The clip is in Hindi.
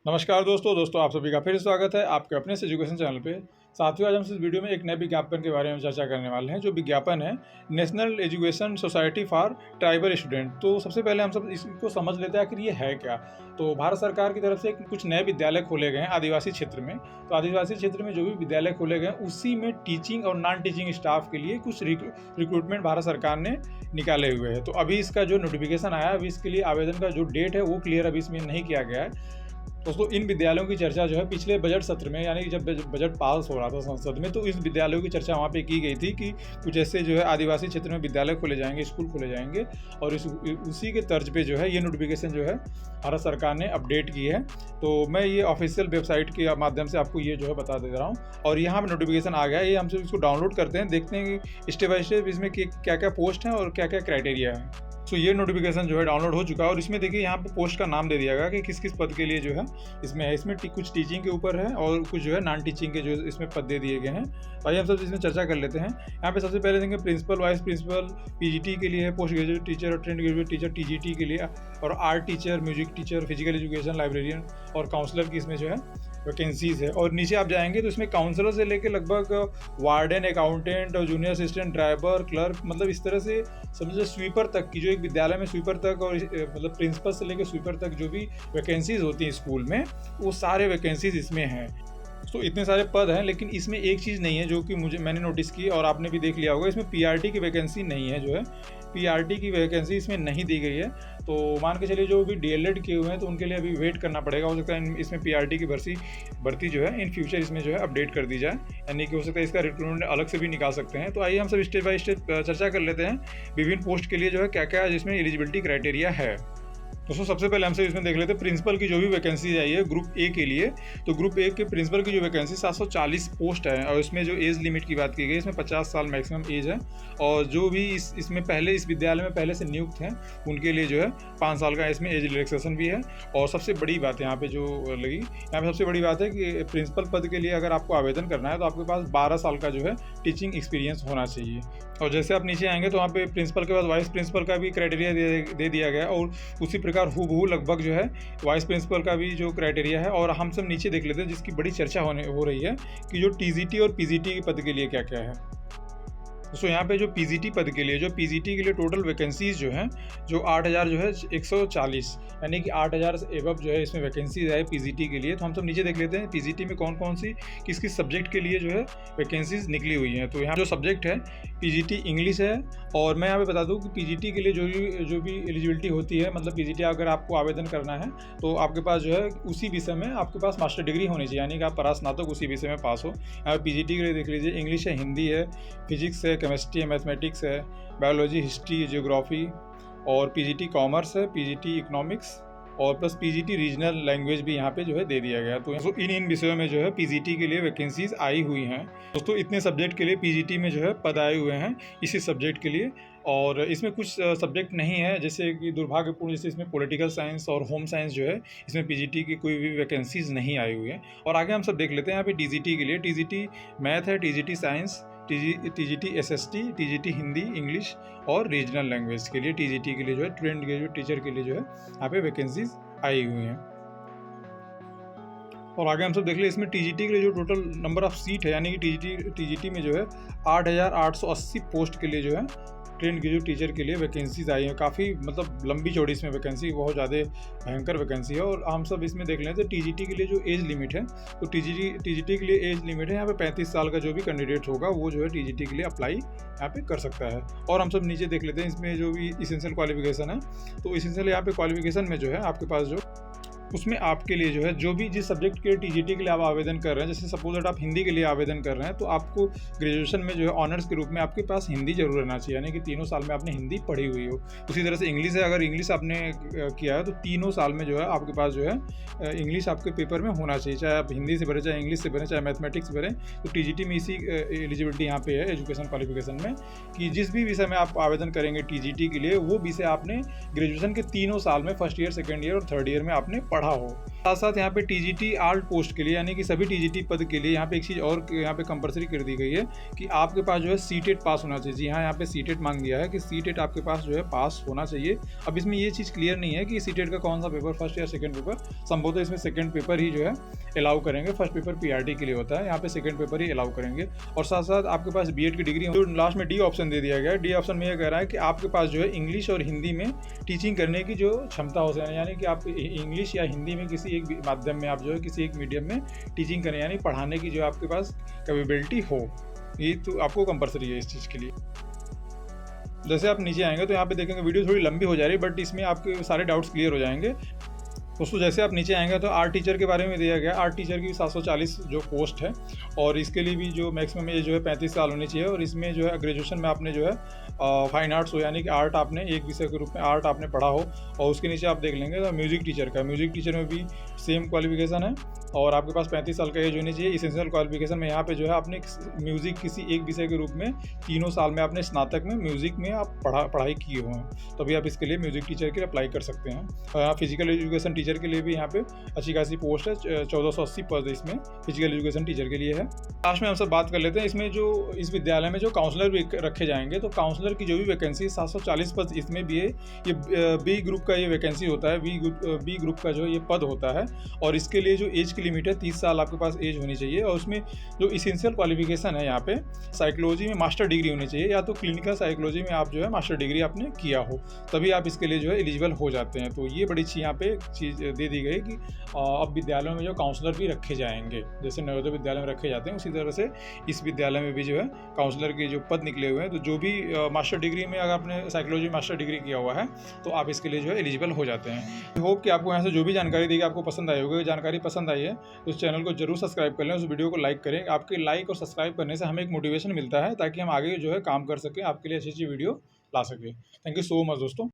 नमस्कार दोस्तों आप सभी का फिर स्वागत है आपके अपने से एजुकेशन चैनल पे। साथियों, आज हम इस वीडियो में एक नए विज्ञापन के बारे में चर्चा करने वाले हैं। जो विज्ञापन है national education society for tribal student. तो सबसे पहले हम सब इसको समझ लेते हैं आखिर ये है क्या। तो भारत सरकार की तरफ से कुछ नए विद्यालय खोले गए हैं आदिवासी क्षेत्र में। तो आदिवासी क्षेत्र में जो भी विद्यालय खोले गए हैं उसी में टीचिंग और नॉन टीचिंग स्टाफ के लिए कुछ रिक्रूटमेंट भारत सरकार ने निकाले हुए हैं। तो अभी इसका जो नोटिफिकेशन आया, अभी इसके लिए आवेदन का जो डेट है वो क्लियर अभी इसमें नहीं किया गया है। दोस्तों, इन विद्यालयों की चर्चा जो है पिछले बजट सत्र में, यानी कि जब बजट पास हो रहा था संसद में, तो इस विद्यालयों की चर्चा वहाँ पे की गई थी कि कुछ ऐसे जो है आदिवासी क्षेत्र में विद्यालय खोले जाएंगे, स्कूल खोले जाएंगे। और उसी के तर्ज पे जो है ये नोटिफिकेशन जो है भारत सरकार ने अपडेट की है। तो मैं ये ऑफिशियल वेबसाइट के माध्यम से आपको ये जो है बता दे रहा हूँ। और यहाँ पर नोटिफिकेशन आ गया है, ये हमसे इसको डाउनलोड करते हैं, देखते हैं कि स्टेप बाय स्टेप इसमें क्या क्या पोस्ट हैं और क्या क्या क्राइटेरिया है। तो ये नोटिफिकेशन जो है डाउनलोड हो चुका है और इसमें देखिए यहाँ पे पोस्ट का नाम दे दिया गया कि किस किस पद के लिए जो है इसमें है। इसमें कुछ टीचिंग के ऊपर है और कुछ जो है नॉन टीचिंग के जो इसमें पद दे दिए गए हैं। आइए हम सब इसमें चर्चा कर लेते हैं। यहाँ पे सबसे पहले देंगे प्रिंसिपल, वाइस प्रिंसिपल, पीजीटी के लिए है, पोस्ट ग्रेजुएट टीचर और ट्रेंड ग्रेजुएट टीचर टीजीटी के लिए, और art teacher, music teacher, physical education, librarian और काउंसलर की इसमें जो है वैकेंसीज है। और नीचे आप जाएंगे तो इसमें काउंसलर से लेकर लगभग वार्डन, अकाउंटेंट और जूनियर असिस्टेंट, ड्राइवर, क्लर्क, मतलब इस तरह से समझिए स्वीपर तक की, जो एक विद्यालय में स्वीपर तक और मतलब प्रिंसिपल से लेकर स्वीपर तक जो भी वैकेंसीज होती हैं स्कूल में, वो सारे वैकेंसीज इसमें हैं। तो इतने सारे पद हैं, लेकिन इसमें एक चीज़ नहीं है जो कि मैंने नोटिस की और आपने भी देख लिया होगा, इसमें पीआरटी की वैकेंसी नहीं है। जो है पीआरटी की वैकेंसी इसमें नहीं दी गई है। तो मान के चलिए जो भी डीएलएड किए हुए हैं तो उनके लिए अभी वेट करना पड़ेगा। हो सकता है इसमें पीआरटी की भर्ती जो है इन फ्यूचर इसमें जो है अपडेट कर दी जाए, यानी कि हो सकता है इसका रिक्रूटमेंट अलग से भी निकाल सकते हैं। तो आइए हम सब स्टेप बाय स्टेप चर्चा कर लेते हैं विभिन्न पोस्ट के लिए जो है क्या क्या जिसमें एलिजिबिलिटी क्राइटेरिया है। दोस्तों, सबसे पहले हमसे इसमें देख लेते हैं प्रिंसिपल की जो भी वैकेंसी आई है ग्रुप ए के लिए। तो ग्रुप ए के प्रिंसिपल की जो वैकेंसी 740 पोस्ट है और इसमें जो एज लिमिट की बात की गई, इसमें 50 साल मैक्सिमम एज है। और जो भी इसमें पहले इस विद्यालय में पहले से नियुक्त हैं उनके लिए जो है 5 साल का इसमें एज रिलैक्सेशन भी है। और सबसे बड़ी बात यहाँ पे जो लगी, यहाँ पे सबसे बड़ी बात है कि प्रिंसिपल पद के लिए अगर आपको आवेदन करना है तो आपके पास 12 साल का जो है टीचिंग एक्सपीरियंस होना चाहिए। और जैसे आप नीचे आएंगे तो वहाँ पे प्रिंसिपल के बाद वाइस प्रिंसिपल का भी क्राइटेरिया दे दिया गया और उसी प्रकार हूबहू लगभग जो है वाइस प्रिंसिपल का भी जो क्राइटेरिया है। और हम सब नीचे देख लेते हैं जिसकी बड़ी चर्चा हो रही है कि जो टीजीटी और पीजीटी पद के लिए क्या क्या है। दोस्तों, यहाँ पे जो पीजीटी पद के लिए, के लिए टोटल वैकेंसीज जो हैं जो 8000 जो है 140, यानी कि 8000 से एबव जो है इसमें वैकेंसीज है पीजीटी के लिए। तो हम सब नीचे देख लेते हैं पीजीटी में कौन कौन सी किस किस सब्जेक्ट के लिए जो है वैकेंसीज निकली हुई हैं। तो यहाँ जो सब्जेक्ट है पीजीटी इंग्लिश है। और मैं यहाँ पे बता दूँ कि पीजीटी के लिए जो भी एलिजिबिलिटी होती है, मतलब पीजीटी अगर आपको आवेदन करना है तो आपके पास जो है उसी विषय में आपके पास मास्टर डिग्री होनी चाहिए, यानी कि आप परास्नातक उसी विषय में पास हो। यहाँ पीजीटी के लिए देख लीजिए इंग्लिश है, हिंदी है, फिजिक्स है, केमिस्ट्री है, मैथमेटिक्स है, बायोलॉजी, हिस्ट्री, जियोग्राफी, और पीजीटी कॉमर्स है, पीजीटी इकोनॉमिक्स और प्लस पीजीटी रीजनल लैंग्वेज भी यहाँ पे जो है दे दिया गया। तो इन विषयों में जो है पीजीटी के लिए वैकेंसीज आई हुई हैं। दोस्तों, इतने सब्जेक्ट के लिए पीजीटी में जो है पद आए हुए हैं इसी सब्जेक्ट के लिए। और इसमें कुछ सब्जेक्ट नहीं है, जैसे कि दुर्भाग्यपूर्ण, जैसे इसमें पॉलिटिकल साइंस और होम साइंस जो है इसमें पीजीटी की कोई भी वैकेंसीज नहीं आई हुई है। और आगे हम सब देख लेते हैं यहाँ पे टीजीटी के लिए। टीजीटी मैथ है, TGT science, TGT SST, TGT Hindi, English और रीजनल लैंग्वेज के लिए, टीजीटी के लिए जो है ट्रेंड ग्रेजुएट टीचर के लिए जो है यहाँ पे वैकेंसीज आई हुई हैं। और आगे हम सब देख लें इसमें टीजीटी के लिए जो टोटल नंबर ऑफ सीट है, यानी कि टीजीटी में जो है 8880 पोस्ट के लिए जो है ट्रेंड ग्रेजुएट टीचर के लिए वैकेंसीज आई हैं। काफ़ी मतलब लंबी चौड़ी इसमें वैकेंसी, बहुत ज़्यादा भयंकर वैकेंसी है। और हम सब इसमें देख लें तो टीजीटी के लिए जो एज लिमिट है, तो टीजीटी के लिए एज लिमिट है यहाँ पे 35 साल का जो भी कैंडिडेट होगा वो जो है टीजीटी के लिए अप्लाई यहाँ पे कर सकता है। और हम सब नीचे देख लेते हैं इसमें जो भी इसेंशियल क्वालिफिकेशन है। तो इसेंशियल यहाँ पे क्वालिफिकेशन में जो है आपके पास जो उसमें आपके लिए जो है जो भी जिस सब्जेक्ट के टीजीटी के लिए आप आवेदन कर रहे हैं, जैसे सपोज दैट आप हिंदी के लिए आवेदन कर रहे हैं तो आपको ग्रेजुएशन में जो है ऑनर्स के रूप में आपके पास हिंदी जरूर रहना चाहिए, यानी कि 3 साल में आपने हिंदी पढ़ी हुई हो। उसी तरह से इंग्लिश है, अगर इंग्लिश आपने किया है तो 3 साल में जो है आपके पास जो है इंग्लिश आपके पेपर में होना चाहिए, चाहे आप हिंदी से भरें, चाहे इंग्लिश से भरें, चाहे मैथमेटिक्स से भरें। तो टीजीटी में इसी एलिजिबिलिटी यहाँ पे है एजुकेशन क्वालिफिकेशन में कि जिस भी विषय में आप आवेदन करेंगे टीजीटी के लिए वो विषय आपने ग्रेजुएशन के 3 साल में फर्स्ट ईयर, सेकेंड ईयर और थर्ड ईयर में आपने पढ़ा हो। साथ साथ यहाँ पे टीजीटी आल्ट पोस्ट के लिए यानी कि सभी टीजीटी पद के लिए यहाँ पे एक चीज़ और यहाँ पे कंपलसरी कर दी गई है कि आपके पास जो है सीटेट पास होना चाहिए। जी हाँ, यहाँ पे सीटेट मांग दिया है कि सीटेट आपके पास जो है पास होना चाहिए। अब इसमें ये चीज़ क्लियर नहीं है कि सीटेट का कौन सा पेपर, फर्स्ट या सेकंड पेपर। संभवतः इसमें सेकंड पेपर ही जो है अलाउ करेंगे, फर्स्ट पेपर पीआरटी के लिए होता है, यहाँ पे सेकंड पेपर ही अलाउ करेंगे। और साथ साथ आपके पास बीएड की डिग्री, जो लास्ट में डी ऑप्शन दे दिया गया है। डी ऑप्शन में यह कह रहा है कि आपके पास जो है इंग्लिश और हिंदी में टीचिंग करने की जो क्षमता हो सके, यानी कि आप इंग्लिश या हिंदी में किसी एक माध्यम में आप जो है किसी एक मीडियम में टीचिंग करें, यानी पढ़ाने की जो आपके पास कैपेबिलिटी हो। ये तो आपको कंपलसरी है इस चीज़ के लिए। जैसे आप नीचे आएंगे तो यहाँ पे देखेंगे वीडियो थोड़ी लंबी हो जा रही है, बट इसमें आपके सारे डाउट्स क्लियर हो जाएंगे। दोस्तों जैसे आप नीचे आएंगे तो आर्ट टीचर के बारे में दिया गया। आर्ट टीचर की 740 जो पोस्ट है और इसके लिए भी जो मैक्सिमम एज जो है 35 साल होनी चाहिए। और इसमें जो है ग्रेजुएशन में आपने जो है फाइन आर्ट्स हो, यानी कि आर्ट आपने एक विषय के रूप में आर्ट आपने पढ़ा हो। और उसके नीचे आप देख लेंगे तो म्यूजिक टीचर का, म्यूजिक टीचर में भी सेम क्वालिफिकेशन है और आपके पास 35 साल का एज होनी चाहिए। इसेंशियल क्वालिफिकेशन में यहाँ पे जो है आपने म्यूज़िक किसी एक विषय के रूप में 3 साल में आपने स्नातक में म्यूज़िक में आप पढ़ाई किए हुए हैं, तभी आप इसके लिए म्यूज़िक टीचर के लिए अप्लाई कर सकते हैं। और यहाँ फिजिकल एजुकेशन टीचर के लिए भी यहाँ पे अच्छी खासी पोस्ट है, 1480 पद इसमें फिजिकल एजुकेशन टीचर के लिए है। लास्ट में हम सब बात कर लेते हैं इसमें जो इस विद्यालय में जो काउंसलर भी रखे जाएंगे, तो काउंसलर की जो भी वैकेंसी 740 पद इसमें भी है। ये बी ग्रुप का ये वैकेंसी होता है, बी ग्रुप का जो ये पद होता है। और इसके लिए जो एज की लिमिट है 30 साल आपके पास एज होनी चाहिए। और उसमें जो इसेंशियल क्वालिफिकेशन है यहाँ पे साइकोलॉजी में मास्टर डिग्री होनी चाहिए, या तो क्लिनिकल साइकोलॉजी में आप जो है मास्टर डिग्री आपने किया हो, तभी आप इसके लिए जो है एलिजिबल हो जाते हैं। तो ये बड़ी अच्छी यहाँ पे चीज़ दे दी गई कि अब विद्यालयों में जो काउंसलर भी रखे जाएंगे, जैसे नवोदय विद्यालय में रखे जाते हैं उसी तरह से इस विद्यालय में भी जो है काउंसलर के जो पद निकले हुए हैं। तो जो भी मास्टर डिग्री में अगर आपने साइकोलॉजी मास्टर डिग्री किया हुआ है तो आप इसके लिए जो है एलिजिबल हो जाते हैं। होप कि आपको यहाँ से जो भी जानकारी दी गई आपको पसंद आई होगी। जानकारी पसंद आई है तो इस चैनल को जरूर सब्सक्राइब कर लें, उस वीडियो को लाइक करें। आपके लाइक और सब्सक्राइब करने से हमें एक मोटिवेशन मिलता है ताकि हम आगे जो है काम कर सकें, आपके लिए अच्छी अच्छी वीडियो ला सकें। थैंक यू सो मच दोस्तों।